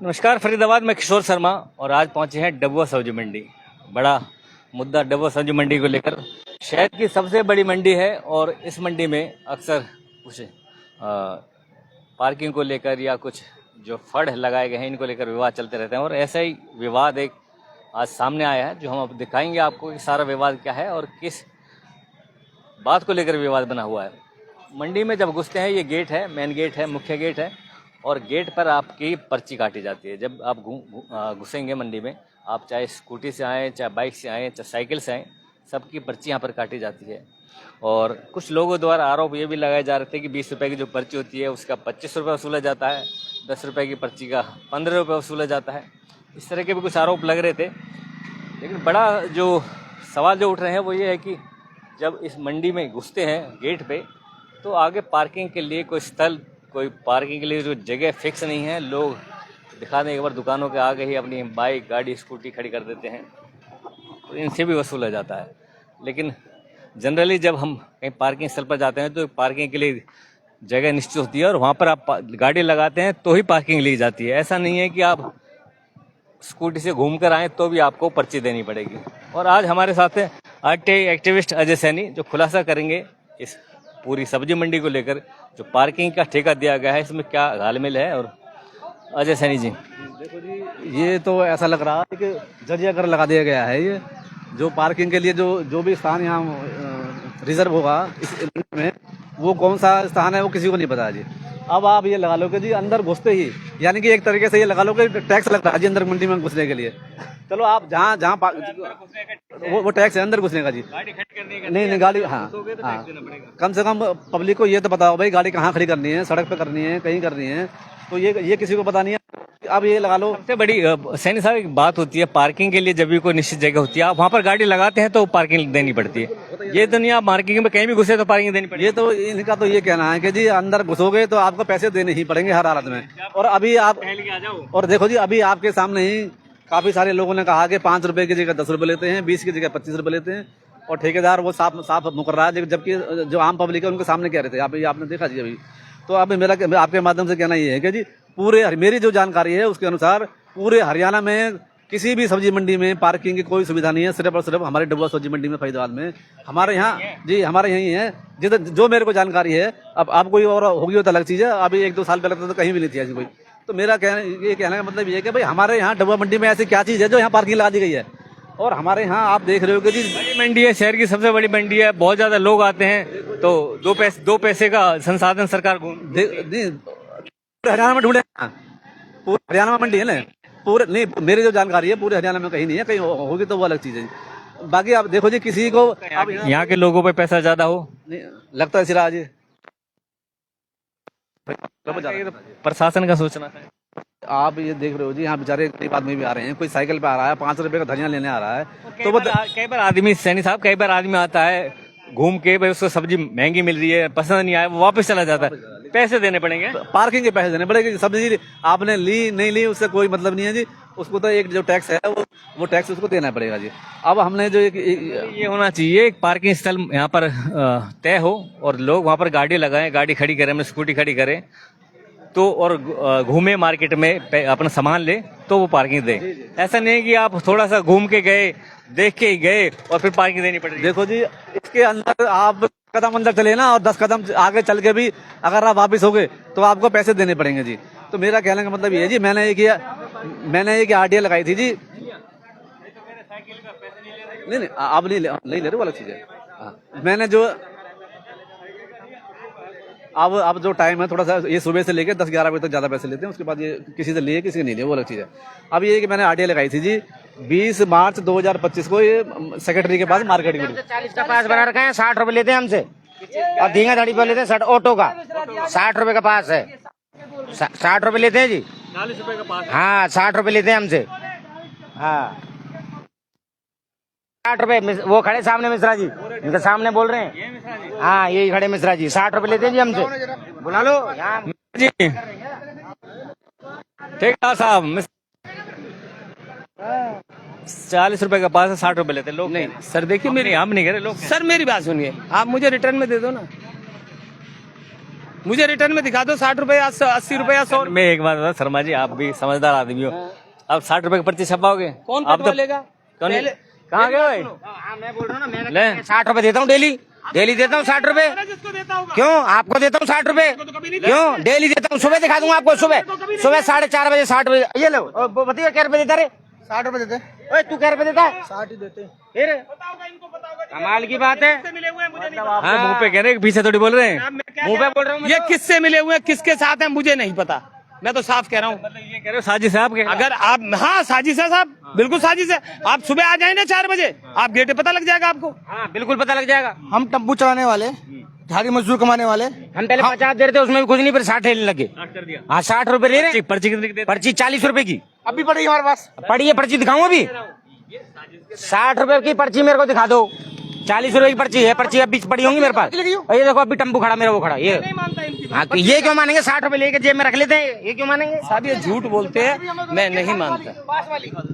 नमस्कार, फरीदाबाद में किशोर शर्मा और आज पहुंचे हैं डबुआ सब्जी मंडी। बड़ा मुद्दा डबुआ सब्जी मंडी को लेकर। शहर की सबसे बड़ी मंडी है और इस मंडी में अक्सर कुछ पार्किंग को लेकर या कुछ जो फड़ लगाए गए हैं इनको लेकर विवाद चलते रहते हैं और ऐसा ही विवाद एक आज सामने आया है जो हम अब दिखाएंगे आपको कि सारा विवाद क्या है और किस बात को लेकर विवाद बना हुआ है। मंडी में जब घुसते हैं, ये गेट है, मेन गेट है, मुख्य गेट है और गेट पर आपकी पर्ची काटी जाती है। जब आप घुसेंगे मंडी में, आप चाहे स्कूटी से आएँ, चाहे बाइक से आएँ, चाहे साइकिल से आएँ, सबकी पर्ची यहाँ पर काटी जाती है। और कुछ लोगों द्वारा आरोप ये भी लगाए जा रहे थे कि 20 रुपये की जो पर्ची होती है उसका 25 रुपये वसूला जाता है, 10 रुपये की पर्ची का 15 रुपये वसूला जाता है। इस तरह के भी कुछ आरोप लग रहे थे। लेकिन बड़ा जो सवाल जो उठ रहे हैं वो ये है कि जब इस मंडी में घुसते हैं गेट पे, तो आगे पार्किंग के लिए कोई स्थल, कोई पार्किंग के लिए जो जगह फिक्स नहीं है। लोग दिखा दें एक बार दुकानों के आगे ही अपनी बाइक, गाड़ी, स्कूटी खड़ी कर देते हैं, तो इनसे भी वसूला जाता है। लेकिन जनरली जब हम कहीं पार्किंग स्थल पर जाते हैं तो पार्किंग के लिए जगह निश्चित होती है और वहाँ पर आप गाड़ी लगाते हैं तो ही पार्किंग ली जाती है। ऐसा नहीं है कि आप स्कूटी से घूम कर आएँ तो भी आपको पर्ची देनी पड़ेगी। और आज हमारे साथ है आरटीआई एक्टिविस्ट अजय सैनी, जो खुलासा करेंगे इस पूरी सब्जी मंडी को लेकर। जो पार्किंग का ठेका दिया गया है इसमें क्या घालमेल है। और अजय सैनी जी, देखो जी, ये तो ऐसा लग रहा है कि जजिया कर लगा दिया गया है। ये जो पार्किंग के लिए जो भी स्थान यहाँ रिजर्व होगा इस इलाके में, वो कौन सा स्थान है वो किसी को नहीं पता जी। अब आप ये लगा लो कि जी अंदर घुसते ही, यानी कि एक तरीके से ये लगा लो कि टैक्स लग रहा है जी अंदर मंडी में घुसने के लिए। चलो आप जहाँ वो टैक्स है अंदर घुसने का जी, गाड़ी खड़ी करने का नहीं गाड़ी, हाँ, कम से कम पब्लिक को ये तो बताओ भाई गाड़ी कहाँ खड़ी करनी है, सड़क पे करनी है, कहीं करनी है, तो ये किसी को पता नहीं है। अब ये लगा लो, सबसे बड़ी सैनी साहब एक बात होती है, पार्किंग के लिए जब भी कोई निश्चित जगह होती है, आप वहाँ पर गाड़ी लगाते हैं तो पार्किंग देनी पड़ती है। ये तो नहीं आप मार्किंग में कहीं भी घुसे तो पार्किंग देनी पड़ेगी। ये तो इनका तो ये कहना है कि जी अंदर घुसोगे तो आपको पैसे देने ही पड़ेंगे हर हालत में। और अभी आप और देखो जी, अभी आपके सामने ही काफी सारे लोगों ने कहा कि 5 रुपए की जगह 10 रुपए लेते हैं, 20 की जगह 25 रुपए लेते हैं और ठेकेदार वो साफ मुकर रहा है, जबकि जो आम पब्लिक है उनके सामने कह रहे थे। आपने देखा जी अभी। तो अब मेरा आपके माध्यम से कहना ये है कि जी पूरे, मेरी जो जानकारी है उसके अनुसार पूरे हरियाणा में किसी भी सब्जी मंडी में पार्किंग की कोई सुविधा नहीं है। सिर्फ और सिर्फ हमारे डबुआ सब्जी मंडी में, फरीदाबाद में, हमारे यहाँ जी, हमारे यहीं है जिधर जो मेरे को जानकारी है। अब कोई और होगी तो अलग चीज़ है। अभी 1-2 साल पहले तो कहीं भी नहीं थी ऐसी कोई। तो मेरा कहने का मतलब ये है कि भाई हमारे यहाँ डबुआ मंडी में ऐसी क्या चीज़ है जो यहाँ पार्किंग लगा दी गई है। और हमारे यहाँ आप देख रहे हो कि जी बड़ी मंडी है, शहर की सबसे बड़ी मंडी है, बहुत ज्यादा लोग आते हैं, तो दो पैसे का संसाधन सरकार हरियाणा में ढूंढे, पूरे हरियाणा में मंडी है ना, पूरे नहीं, मेरी जो जानकारी है पूरे हरियाणा में कहीं नहीं है, कहीं होगी तो वो अलग चीज है। बाकी आप देखो जी, किसी को यहाँ के लोगों पे पैसा ज्यादा हो, नहीं लगता है सिराज जी, प्रशासन का सोचना है। आप ये देख रहे हो जी, यहाँ बेचारे गरीब आदमी भी आ रहे हैं, कोई साइकिल पे आ रहा है, 5 रुपए का धनिया लेने आ रहा है। तो कई बार आदमी, सैनी साहब, कई बार आदमी आता है घूम के, भाई उसको सब्जी महंगी मिल रही है, पसंद नहीं आया, वो वापस चला जाता है, पैसे देने पड़ेंगे, पार्किंग के पैसे देने पड़ेंगे। सब्जी आपने ली नहीं ली उससे कोई मतलब नहीं है जी, उसको तो एक जो टैक्स है वो टैक्स उसको देना पड़ेगा जी। अब हमने जो ये होना चाहिए एक पार्किंग स्थल यहाँ पर तय हो और लोग वहाँ पर गाड़ी लगाएं, गाड़ी खड़ी करें, अपनी स्कूटी खड़ी करें तो, और घूमे मार्केट में अपना सामान ले तो वो पार्किंग दे। ऐसा नहीं है कि आप थोड़ा सा घूम के गए, देख के ही गए और फिर पार्किंग देनी पड़ेगी। देखो जी, इसके अंदर आप कदम अंदर चले ना और 10 कदम आगे चल के भी अगर आप वापिस हो गए तो आपको पैसे देने पड़ेंगे जी। तो मेरा कहने का मतलब ये है जी, मैंने एक आरटीआई लगाई थी जी। नहीं आप नहीं ले रहे, वो अलग चीज है। मैंने जो अब जो टाइम है थोड़ा सा, ये सुबह से लेके 10-11 बजे तक ज्यादा पैसे लेते हैं, उसके बाद ये किसी से लिए किसी से नहीं लिए, वो अलग चीज है। अब ये कि मैंने आरटीआई लगाई थी जी 20 मार्च 2025 को, ये सेक्रेटरी के पास मार्केट में 40 का पास बना रखा है, 60 रुपए लेते हैं हमसे और धींगा धाड़ी पर लेते हैं ऑटो का 60 रुपए का पास है, 60 रुपए लेते हैं जी, 40 रुपए का पास। हाँ 60 रुपए लेते हैं हमसे, हाँ 60 रुपए। वो खड़े सामने मिश्रा जी, इनके सामने बोल रहे हैं, हाँ यही खड़े मिश्रा जी, 60 रुपए लेते हैं जी हमसे, बुला लो यहाँ जी। ठीक है साहब, 40 रुपए का पास है, 60 रुपए लेते लोग। नहीं सर, देखिए मेरी, हम नहीं कह रहे लोग। सर मेरी बात सुनिए, आप मुझे रिटर्न में दे दो ना। मुझे रिटर्न में दिखा दो 60 रुपए, 80 रुपए, 100। मैं एक बात बता शर्मा जी, आप भी समझदार आदमी हो, आप 60 रुपए की पर्ची छपाओगे? कौन आप कटवा लेगा? कहाँ गए भाई? मैं बोल रहा हूँ ना, ले। मैं 60 रुपए देता हूँ डेली, डेली देता हूँ 60 रुपए। जिसको देता होगा क्यों आपको देता हूँ 60 रुपए? क्यों डेली देता हूँ? सुबह दिखा दूंगा आपको, सुबह 4:30 बजे 60 बजे। ये लो बताइए क्या रुपए देता रे? 60 रुपए देते, ओए तू क्या रुपए देता है? 60 ही देते। फिर कमाल की बात है। मिले हुए हैं मुझे नहीं आपके मुंह पे कह रहे हैं, पीछे थोड़ी बोल रहे हैं। मुंह पे बोल रहा हूँ ये किससे मिले हुए हैं, किसके साथ हैं, मुझे नहीं पता। मैं तो साफ कह रहा हूँ, ये कह रहे हो साजिश है आपके? अगर आप, हाँ साजिश है साहब, बिल्कुल साजिश है। आप सुबह आ जाए ना 4 बजे, आप गेट पे पता लग जाएगा आपको। हाँ बिल्कुल पता लग जाएगा। हम टेम्पू चलाने वाले, दिहाड़ी मजदूर कमाने वाले, हम पहले 50 दे रहे थे, उसमें भी कुछ नहीं, फिर 60 लेने लगे। हाँ 60 रुपए ले रहे हैं। पर्ची कितने की देते? पर्ची 40 रुपए की अभी पड़ी हमारे पास। पड़ी है, पर्ची दिखाऊं अभी? 60 रुपए की पर्ची मेरे को दिखा दो। 40 रुपए की पर्ची है, पर्ची अभी पड़ी होंगी मेरे पास। और ये देखो अभी टेम्पू खड़ा, मेरा वो खड़ा, ये नहीं मानता इनकी बात। हाँ तो ये क्यों मानेंगे? 60 रुपए लेके जेब में रख लेते हैं, ये क्यों मानेंगे? साहब ये झूठ बोलते हैं, मैं नहीं मानता।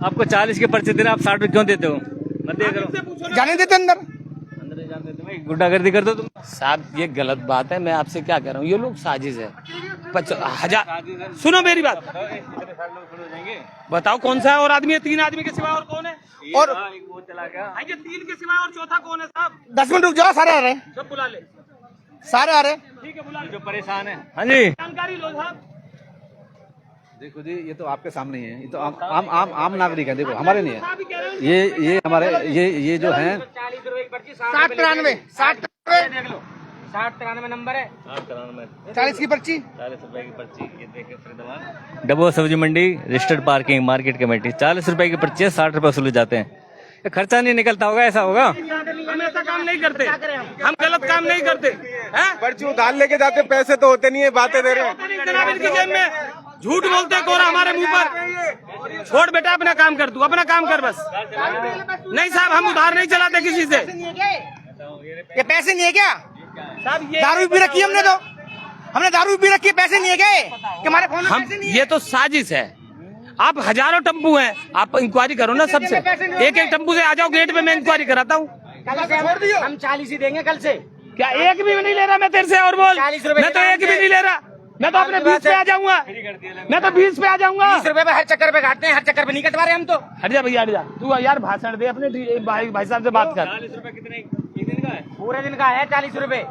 आपको 40 की पर्ची देना, आप 60 रुपए क्यों देते हो? मत दिया करो, जाने देते अंदर। अंदर नहीं जाने देते भाई, गुंडागर्दी कर दो तुम। साहब ये गलत बात है, मैं आपसे क्या कह रहा हूँ, ये लोग साजिश है। 1000 सुनो मेरी बात, बताओ कौन सा है और आदमी है? 3 आदमी के सिवा और कौन है? और वो चला गया। हाँ, ये 3 के सिवा और चौथा कौन है साहब? 10 मिनट रुक जाओ, सारे आ रहे हैं, सब बुला ले। सारे आ रहे हैं। ठीक है बुला ले, जो परेशान है। हाँ जी, जानकारी लो साहब। देखो जी, ये तो आपके सामने ही है, ये तो आम नागरिक है। देखो हमारे नहीं है साहब ही कह रहे हैं। ये हमारे ये जो है 40 रुपए की पर्ची 60 93 देख लो, 60 93 नंबर है। 40 की पर्ची। 40 रुपए की पर्ची, ये देखिए फरीदाबाद डबो सब्जी मंडी रजिस्टर्ड पार्किंग मार्केट कमेटी, 40 रुपए की पर्ची है, 60 रुपए वसूले जाते हैं। ये खर्चा नहीं निकलता होगा, ऐसा होगा? हम ऐसा काम नहीं करते, हम गलत काम नहीं करते हैं। पर्ची उधार लेके जाते, पैसे तो होते नहीं है, बातें दे रहे हैं। जनाब इनकी जेब में झूठ बोलते हैं, कोरा हमारे मुंह पर। छोड़ बेटा, अपना काम कर, तू अपना काम कर बस। नहीं साहब, हम उधार नहीं चलाते किसी से। ये पैसे नहीं है क्या? साहब ये दारू भी रखी हमने, तो हमने दारू भी रखी है, पैसे नहीं है क्या? कि हमारे फोन में हम, पैसे नहीं है? ये तो साजिश है। आप हजारों टम्पू हैं, आप इंक्वायरी करो ना सबसे, एक एक टम्पू से आ जाओ गेट पे, मैं इंक्वायरी कराता हूँ। हम 40 ही देंगे कल से। क्या एक भी नहीं ले रहा मैं तेरे से? और बोल, 40 रुपए मैं तो एक भी नहीं ले रहा, मैं तो अपने 20 पे आ जाऊंगा, मैं तो 20 पे आ जाऊंगा। 20 रुपए पे हर चक्कर पे काटते हैं, हर चक्कर पे नहीं कटवा रहे हम तो। हट जा भैया, हट जा तू यार, भाषण दे अपने भाई साहब से बात कर। 40 रुपए कितने एक दिन का है? पूरे दिन का है 40 रुपए।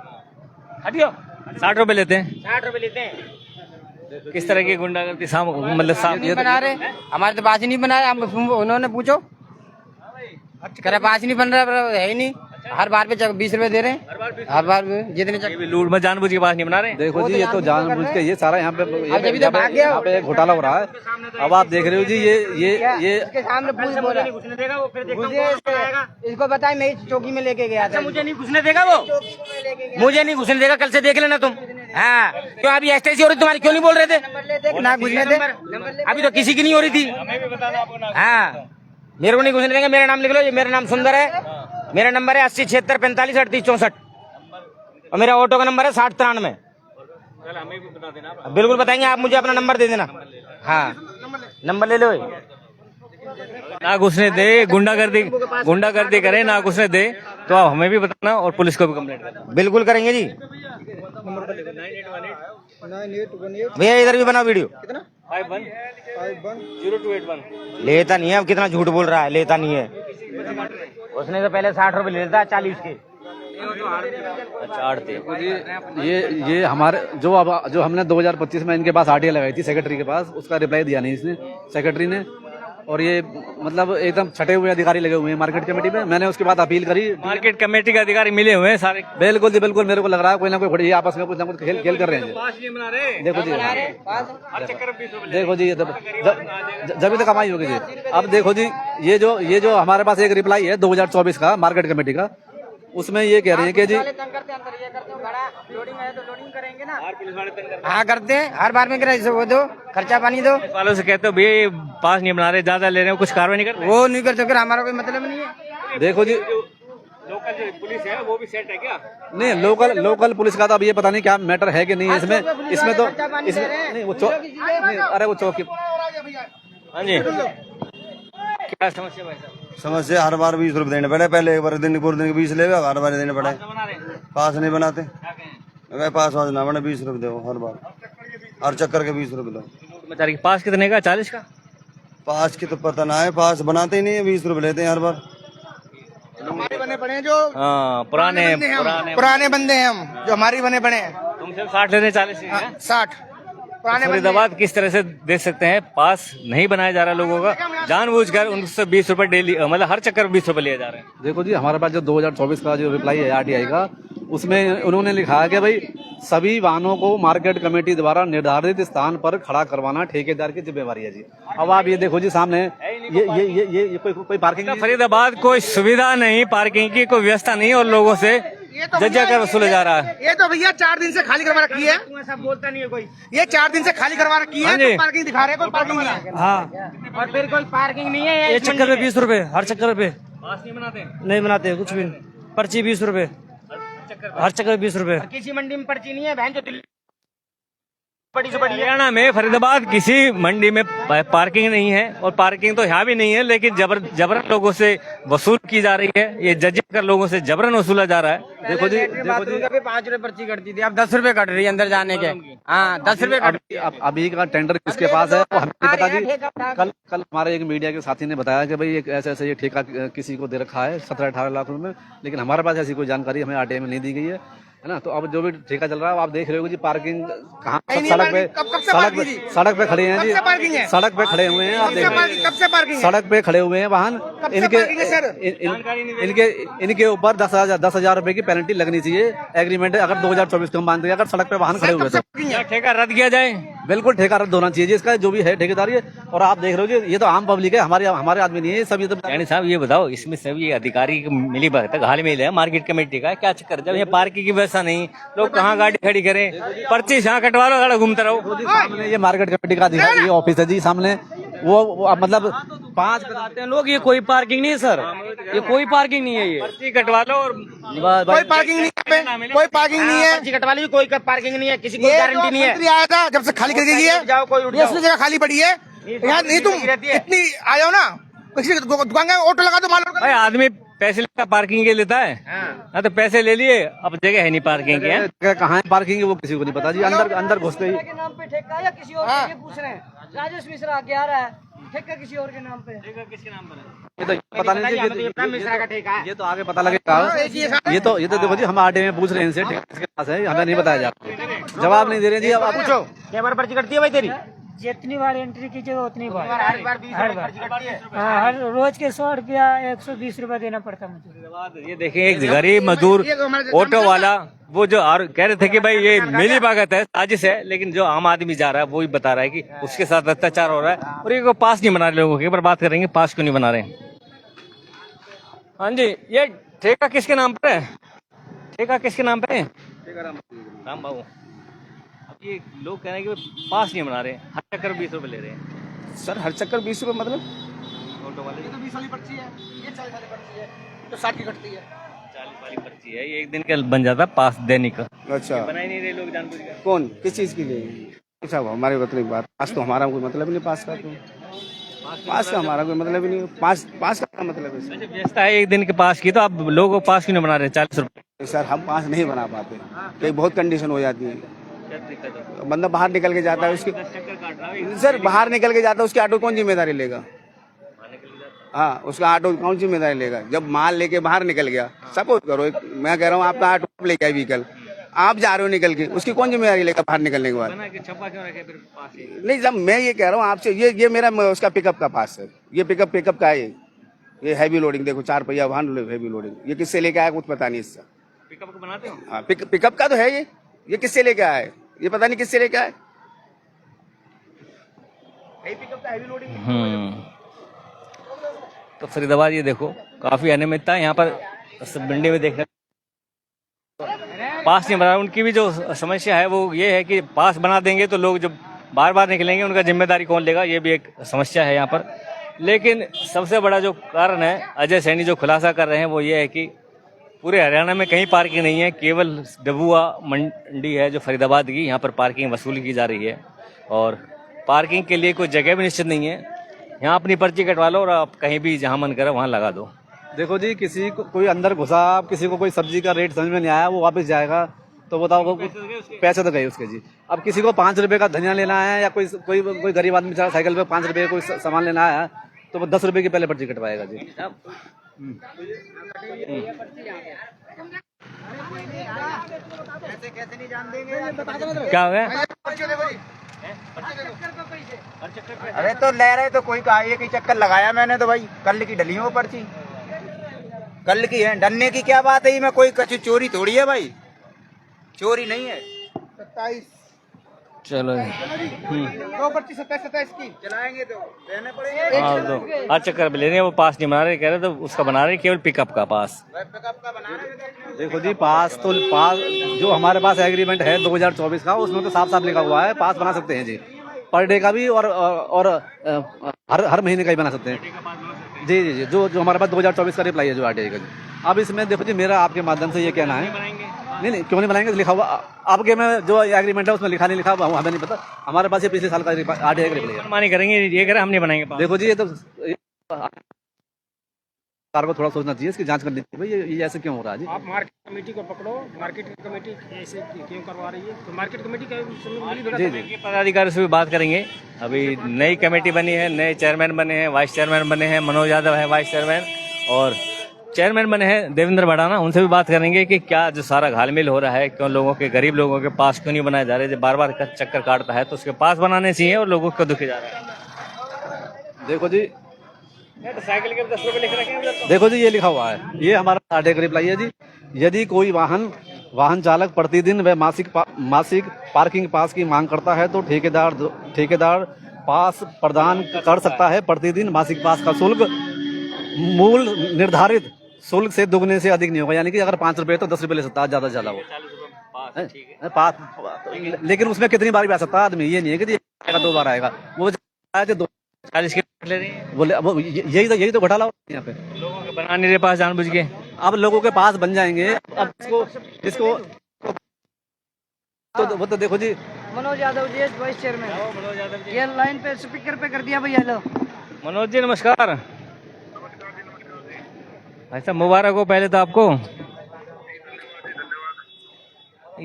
हटियो। 60 रुपए लेते हैं। 60 रुपए लेते हैं। किस तरह की गुंडागर्दी मतलब नहीं बना रहे, हमारे तो पास ही नहीं बना रहे। हम उन्होंने पूछो, कह रहे पास ही नहीं बन रहा, है ही नहीं। हर बार पे 20 रुपए दे रहे हैं, हर बार पे जितने चक्कर। लूट में जानबूझ के पास नहीं बना रहे? देखो जी, ये तो जानबूझ के, ये सारा यहाँ पे जब इधर भाग गया। यहाँ पे घोटाला हो रहा है। अब आप देख रहे हो जी, ये इसके सामने पूछ बोला, घुसने देगा वो, फिर देखता हूँ कौन कौन आएगा। इसको बताए मैं इस चौकी में लेके गया था। मुझे नहीं घुसने देगा वो, मुझे नहीं घुसने देगा, कल से देख लेना तुम। हाँ क्यों अभी एसटीसी हो रही तुम्हारी, क्यों नहीं बोल रहे थे? ना घुसने दे, अभी तो किसी की नहीं हो रही थी। हाँ मेरे को नहीं घुसने देंगे। मेरा नाम लिख लो, ये मेरा नाम सुंदर है, मेरा नंबर है 80 76 45 38 64 और मेरा ऑटो का नंबर है 60 93। बिल्कुल बताएंगे, आप मुझे अपना नंबर दे देना। हाँ नंबर ले लो। ना घुसने दे, गुंडागर्दी करे, ना घुसने दे तो आप हमें भी बताना और पुलिस को भी कंप्लेंट करना। बिल्कुल करेंगे जी। भैया इधर भी बनाओ वीडियो। 510281 लेता नहीं है, अब कितना झूठ बोल रहा है, लेता नहीं है। उसने तो पहले 60 रुपए लेता है 40 के। अच्छा आड़ती ये हमारे जो हमने 2025 में इनके पास आरटीआई लगाई थी सेक्रेटरी के पास, उसका रिप्लाई दिया नहीं इसने, सेक्रेटरी ने। और ये मतलब एकदम छटे हुए अधिकारी लगे हुए हैं मार्केट कमेटी में। मैंने उसके बाद अपील करी, मार्केट कमेटी के अधिकारी मिले हुए हैं सारे। बिल्कुल जी बिल्कुल, मेरे को लग रहा है कोई ना कोई आपस में कुछ ना कुछ खेल कर रहे हैं। देखो जी, देखो जी, जब तक कमाई होगी जी। अब देखो जी, ये जो हमारे पास एक रिप्लाई है 2024 का मार्केट कमेटी का, उसमें ये कह रहे हैं कि जी हाँ करते हैं, हर बार में कह वो दो, खर्चा पानी दो। वालों से कहते हो भैया पास नहीं बना रहे, ज्यादा ले रहे हो, कुछ कार्रवाई नहीं करते? वो नहीं कर सकते, हमारा कोई मतलब नहीं है। देखो जी, लोकल जो पुलिस है वो भी सेट है क्या? नहीं लोकल पुलिस का तो अब ये पता नहीं क्या मैटर है कि नहीं है इसमें तो इसमें नहीं, वो नहीं, अरे वो चौकी। हाँ जी, क्या समस्या भाई साहब? समस्या हर बार 20 रुपए देने पड़े, पहले एक बार दिन पूरे दिन के 20 ले, हर बार देने पड़े। पास नहीं बनाते, मैं पास वास ना बने 20 रुपए दो हर बार, हर चक्कर के 20 रुपए दो। बेचारे के पास कितने का? 40 का। पास की तो पता ना है, पास बनाते ही नहीं है, 20 रुपए लेते हैं हर बार। हमारे बने पड़े हैं जो हाँ, पुराने बंदे हैं हम, जो हमारे बने पड़े हैं। तुम सिर्फ 60 लेते हैं, 40 ही हैं? 60 पुराने बंदे फरीदाबाद किस तरह से देख सकते हैं, पास नहीं बनाया जा रहा लोगों का, जानबूझकर उनसे 20 रुपए डेली, मतलब हर चक्कर 20 रुपए लिए जा रहे हैं। देखो जी, हमारे पास जो 2024 का जो रिप्लाई है आरटीआई का, उसमें उन्होंने लिखा है कि भाई सभी वाहनों को मार्केट कमेटी द्वारा निर्धारित स्थान पर खड़ा करवाना ठेकेदार की जिम्मेवारी है जी। अब आप ये देखो जी, सामने ये कोई पार्किंग फरीदाबाद कोई सुविधा नहीं, पार्किंग की कोई व्यवस्था नहीं, और लोगों से जज्जा कर वसूला जा रहा है। ये तो भैया 4 दिन से खाली करवा रखी है, ऐसा बोलता नहीं है कोई। ये 4 दिन से खाली करवा रखी है, तो पार्किंग दिखा रहे हैं, कोई पार्किंग नहीं है। हाँ, और फिर कोई पार्किंग नहीं है। ये चक्कर पे 20 रुपए, हर चक्कर पे पास नहीं बनाते, नहीं बनाते कुछ भी। पर्ची 20 रुपए, हर चक्कर 20 रुपए। किसी मंडी में पर्ची नहीं है, बहन जो दिल्ली बड़ी से बड़ी है। हरियाणा में फरीदाबाद किसी मंडी में पार्किंग नहीं है, और पार्किंग तो यहाँ भी नहीं है, लेकिन जबरन लोगों से वसूल की जा रही है। ये जज कर लोगों से जबरन वसूला जा रहा है। देखो जी, 5 रुपए पर्ची कटती थी, अब 10 रुपए कट रही है अंदर जाने के। हाँ, 10 रुपए कट। अभी का टेंडर किसके पास है वो हमें नहीं पता जी। कल हमारे एक मीडिया के साथी ने बताया कि भाई ऐसे ऐसे ये ठेका किसी को दे रखा है 17-18 लाख रुपए में, लेकिन हमारे पास ऐसी कोई जानकारी हमें आरटीआई में नहीं दी गई है ना। तो अब जो भी ठेका चल रहा है, आप देख रहे हो जी, पार्किंग कहाँ सड़क पे खड़े हैं जी, सड़क पे खड़े हुए हैं। आप देख रहे हैं सड़क पे खड़े हुए हैं वाहन, इनके ऊपर 10,000 रुपए की पेनल्टी लगनी चाहिए। एग्रीमेंट अगर 2024 को हम मानते हैं, अगर सड़क पे वाहन खड़े हुए तो ठेका रद्द किया जाए। बिल्कुल ठेका रद्द होना चाहिए जी, इसका जो भी है ठेकेदार ये। और आप देख रहे हो जी, ये तो आम पब्लिक है, हमारे आदमी नहीं है सब। ये तो यानी साहब ये बताओ, इसमें सब ये अधिकारी की मिली भगत हाल में है, मार्केट कमेटी का क्या चक्कर? जब ये पार्किंग की व्यवस्था नहीं, लोग कहाँ गाड़ी खड़ी करें, पर्ची यहाँ कटवा लो, गाड़ा घूमते रहो। सामने ये मार्केट कमेटी का अधिकारी, ये ऑफिस है जी सामने। वो मतलब 5 आते हैं लोग, ये कोई पार्किंग नहीं है सर, ये कोई पार्किंग नहीं है। ये पर्ची कटवा लो, और कोई पार्किंग नहीं है, कोई पार्किंग नहीं है। पर्ची कटवा ली, कोई पार्किंग नहीं है, किसी को गारंटी नहीं है। मंत्री आया था, जब से खाली कर दी है, जाओ कोई उठ ये उसने जगह खाली पड़ी है यहाँ। नहीं तुम इतनी आ जाओ ना, किसी दुकान का ऑटो लगा दो, मान लो। भाई आदमी पैसे लेता पार्किंग के लेता है। हाँ, तो पैसे ले लिए, अब जगह है नहीं पार्किंग की। कहाँ है पार्किंग वो किसी को नहीं पता जी। अंदर घुसते ही के नाम पे ठेका या किसी और के, ये पूछ रहे हैं। राजेश मिश्रा आगे आ रहा है, ठेका किसी और के नाम पे। किसके नाम पर है? ये तो पता नहीं जी, मिश्रा का ठेका है। ये तो आगे पता लगेगा। ये तो देखो जी, हम आरटीआई में पूछ रहे हैं इनसे, ठेका किसके पास है, हमें नहीं बताया जाता, जवाब नहीं दे रहे जी। अब आप पूछो, क्या बार पर्ची कटती है भाई तेरी? जितनी बार एंट्री कीजिएगा उतनी बार। हर बार 20 रुपए पर्ची कटती है। हाँ, हर रोज के 100 रुपया 120 रुपया देना पड़ता मुझे। ये देखिए, एक गरीब मजदूर ऑटो वाला, वो जो कह रहे थे कि भाई ये मिली भगत है, साजिश है, लेकिन जो आम आदमी जा रहा है वो ही बता रहा है कि उसके साथ अत्याचार हो रहा है, और ये पास नहीं बना रहे लोगों के। पर बात करेंगे पास क्यों नहीं बना रहे। हाँ जी, ये ठेका किसके नाम पर है? ठेका किसके नाम पे है? राम बाबू। अब ये लोग कह रहे हैं कि पास नहीं बना रहे, हर चक्कर 20 रुपए ले रहे हैं। सर हर चक्कर 20 रुपए मतलब ऑटो वाले ये तो 20 वाली पर्ची है, ये 40 वाली पर्ची है, तो 60 की कटती है। 40 वाली पर्ची है, ये एक दिन का बन जाता है पास देने का। अच्छा, बना ही नहीं रहे लोग जानबूझकर। कौन किस चीज के लिए? साहब हमारे मतलब बात, पास तो हमारा कोई मतलब ही नहीं, पास का तो पास का हमारा कोई मतलब ही नहीं। पास का मतलब है अच्छा, व्यवस्था है एक दिन के पास की, तो आप लोगों को पास क्यों नहीं बना रहे? 40 रुपए। सर हम पास नहीं बना पाते, कई बहुत कंडीशन हो जाती है। बंदा बाहर निकल के जाता है, उसकी सर बाहर निकल के जाता है, उसकी ऑटो कौन जिम्मेदारी लेगा? हाँ, उसका ऑटो कौन जिम्मेदारी लेगा? जब माल लेके बाहर निकल गया, सपोज करो मैं कह रहा हूँ आपका ऑटो लेके आए व्हीकल, आप जा रहे हो निकल के, उसकी कौन जिम्मेदारी लेगा बाहर निकलने के बाद? नहीं, जब मैं ये कह रहा हूँ आपसे, ये मेरा उसका पिकअप का पास है, ये पिकअप का है, ये हैवी लोडिंग देखो, 4 पहिया वाहन हैवी लोडिंग, ये किससे लेके आया कुछ पता नहीं इसका। पिकअप को बनाते हो? हाँ, पिकअप का तो है ये किससे लेके आया है, ये पता नहीं किससे लेके आया। पिकअप का हैवी लोडिंग। तो फरीदाबाद ये देखो, काफी अनियमितता है यहाँ पर, मंडी में देखने पास नहीं बना। उनकी भी जो समस्या है वो ये है कि पास बना देंगे तो लोग जब बार बार निकलेंगे, उनका जिम्मेदारी कौन लेगा, ये भी एक समस्या है यहाँ पर। लेकिन सबसे बड़ा जो कारण है, अजय सैनी जो खुलासा कर रहे हैं, वो ये है कि पूरे हरियाणा में कहीं पार्किंग नहीं है, केवल डबुआ मंडी है जो फरीदाबाद की, यहाँ पर पार्किंग वसूली की जा रही है, और पार्किंग के लिए कोई जगह भी निश्चित नहीं है। यहाँ अपनी पर्ची कटवा लो और आप कहीं भी जहाँ मन करे वहाँ लगा दो। देखो जी, किसी को कोई अंदर घुसा, किसी को कोई सब्जी का रेट समझ में नहीं आया, वो वापस जाएगा, तो बताओ वो पैसे तो गए उसके जी। अब किसी को 5 रुपए का धनिया लेना है या कोई कोई कोई गरीब आदमी बेचारा साइकिल पे 5 रुपए कोई सामान लेना है तो वो 10 रुपए की पहले पर्ची कटवाएगा जी। क्या हो गया? अरे तो ले रहे तो कोई कहा ये कि चक्कर लगाया मैंने तो भाई कल की डली हो पर्ची, कल की है, डलने की क्या बात है? ये में कोई कछु चोरी थोड़ी है भाई, चोरी नहीं है। 27 चलो जी। 2 पर्ची 27 की चलाएंगे तो देने पड़ेंगे। हाँ तो हर चक्कर पे ले रहे हैं, वो पास नहीं बना रहे, कह रहे तो उसका बना रहे केवल पिकअप का पास। पिकअप का बना रहे हैं। देखो जी पास जो हमारे पास एग्रीमेंट है 2024 का, उसमें तो साफ साफ लिखा हुआ है पास बना सकते हैं जी, पर डे का भी और हर महीने का ही बना सकते हैं जी जी जी। जो हमारे पास 2024 का रिप्लाई है जो RTI का जी। अब इसमें देखो जी मेरा आपके माध्यम से ये कहना है, नहीं क्यों नहीं बनाएंगे, लिखा हुआ आपके में जो एग्रीमेंट है उसमें लिखा नहीं लिखा हमें नहीं पता, हमारे पास ये पिछले साल का RTI का रिप्लाई है। मानी करेंगे ये कह रहे हम नहीं बनाएंगे पास। देखो जी ये तो सरकार को थोड़ा सोचना चाहिए, इसकी जांच करनी चाहिए भाई ये ऐसे क्यों हो रहा है जी। आप मार्केट कमेटी को पकड़ो, मार्केट कमेटी ऐसे क्यों करवा रही है, तो मार्केट कमेटी का जी जी पदाधिकारी से भी बात करेंगे। अभी नई कमेटी बनी है, नए चेयरमैन बने हैं, वाइस चेयरमैन बने हैं, मनोज यादव है वाइस चेयरमैन, और चेयरमैन बने हैं देवेंद्र भड़ाना। उनसे भी बात करेंगे कि क्या जो सारा घालमेल हो रहा है, क्यों लोगों के गरीब लोगों के पास क्यों नहीं बनाए जा रहे, जब बार बार चक्कर काटता है तो उसके पास बनाने चाहिए और लोगों को दुखे जा रहा है। देखो जी साइकिल के 10 रुपए लिख रखे हैं। देखो जी ये लिखा हुआ है, ये हमारा RTI का रिप्लाई है जी। यदि कोई वाहन चालक प्रतिदिन व मासिक पार्किंग पास की मांग करता है तो ठेकेदार पास प्रदान कर सकता है। प्रतिदिन मासिक पास का शुल्क मूल निर्धारित शुल्क से दुगने से अधिक नहीं होगा, यानी कि अगर 5 रुपए तो 10 रुपए ले सकता है, ज्यादा से ज्यादा वो पास। लेकिन उसमें कितनी बार भी आ सकता है आदमी, ये नहीं है कि 2 बार आएगा, वो 40 के ले रही है। बोले यही तो घोटाला होता है यहाँ पे, लोगों के बनाने के पास जानबूझ के। अब लोगों के पास बन जाएंगे। अब इसको तो वो तो देखो जी मनोज यादव जी वाइस चेयरमैन, ये लाइन पे स्पीकर पे कर दिया भैया। हेलो मनोज जी नमस्कार। अच्छा मुबारक हो पहले तो आपको।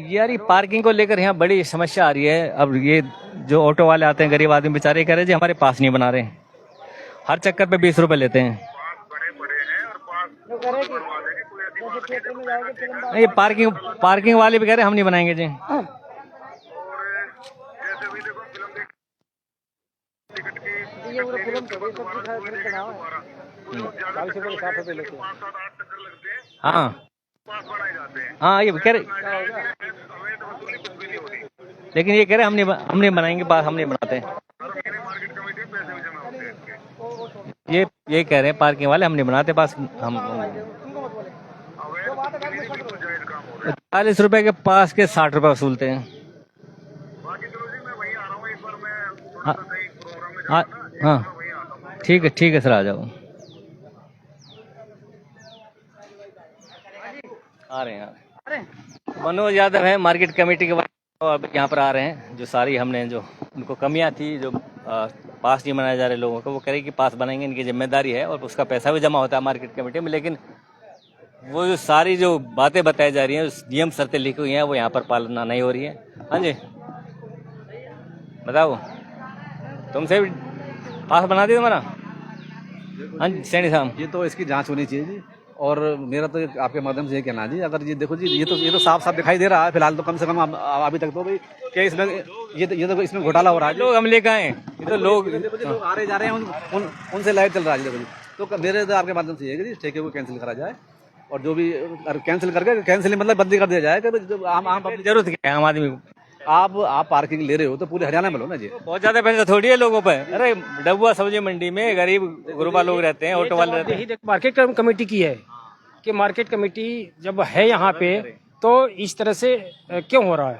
यार ये पार्किंग को लेकर यहाँ बड़ी समस्या आ रही है। अब ये जो ऑटो वाले आते हैं गरीब आदमी बेचारे कह रहे जी हमारे पास नहीं बना रहे, हर चक्कर पे 20 रुपए लेते हैं। ये पार्किंग वाले भी कह रहे हम नहीं बनाएंगे जी। हाँ हाँ ये कह रहे, लेकिन ये कह रहे हम नहीं बनाएंगे पास, हम नहीं बनाते। ये कह रहे हैं पार्किंग वाले हम नहीं बनाते पास, हम 40 रुपए के पास के 60 रुपए वसूलते हैं। हाँ हाँ ठीक है सर आ जाओ। आ रहे हैं मनोज यादव है मार्केट कमेटी के अब यहाँ पर आ रहे हैं। जो सारी हमने जो उनको कमियां थी, जो पास नहीं बनाए जा रहे लोगों को, वो कह रहे कि पास बनाएंगे, इनकी जिम्मेदारी है और उसका पैसा भी जमा होता है मार्केट कमेटी में। लेकिन वो जो सारी जो बातें बताई जा रही हैं, नियम शर्तें लिखी हुई हैं, वो यहाँ पर पालना नहीं हो रही है। हाँ जी बताओ, तुमसे भी पास बना दिया तुम्हारा? हाँ जी सैनी साहब, ये तो इसकी जांच होनी चाहिए जी। और मेरा तो आपके माध्यम से ये कहना जी, अगर ये देखो जी ये तो साफ साफ दिखाई दे रहा है फिलहाल तो, कम से कम अभी तक तो भाई क्या इसमें ये तो इसमें घोटाला हो रहा है। लोग हम लेकर आए, ये तो लोग आ रहे जा रहे हैं, उनसे लाइव चल रहा है। देखो जी तो मेरे तो आपके माध्यम से ये जी ठेके को कैंसिल करा जाए, और जो भी कैंसिल करके कैंसिल मतलब बंदी कर दिया जाए कि आम जरूरत क्या है आम आदमी को। आप पार्किंग ले रहे हो तो पूरे हरियाणा में लो ना जी। बहुत ज्यादा पैसा थोड़ी है लोगों पे। अरे डबुआ सब्जी मंडी में गरीब गुरबा लोग रहते हैं, ऑटो वाले रहते हैं। मार्केट कमेटी की है कि मार्केट कमेटी जब है यहाँ पे तो इस तरह से क्यों हो रहा है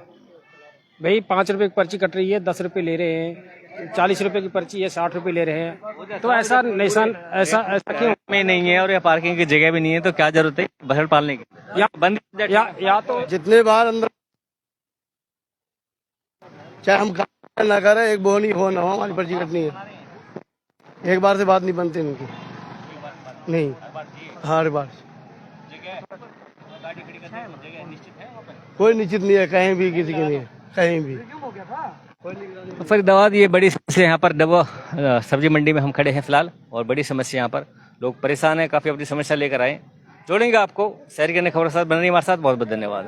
भाई? 5 रुपए की पर्ची कट रही है, 10 रुपए ले रहे हैं, 40 रुपए की पर्ची है 60 रुपए ले रहे हैं, तो ऐसा क्यों में नहीं है और पार्किंग की जगह भी नहीं है, तो क्या जरूरत है बजट पालने की? या तो जितने बार अंदर चाहे हम ना करें, एक बोनी हो ना हो, हमारी पर्ची कटनी है। एक बार से बात नहीं बनती इनकी, नहीं हर बार कोई निश्चित नहीं है, कहीं भी किसी की नहीं है, कहीं भी। तो फरीदाबाद ये बड़ी समस्या यहाँ पर डबो सब्जी मंडी में हम खड़े हैं फिलहाल, और बड़ी समस्या यहाँ पर लोग परेशान हैं, काफ़ी अपनी समस्या लेकर आए। जोड़ेंगे आपको शहर की अन्य खबरों के साथ। बने रहिए हमारे साथ। बहुत बहुत धन्यवाद।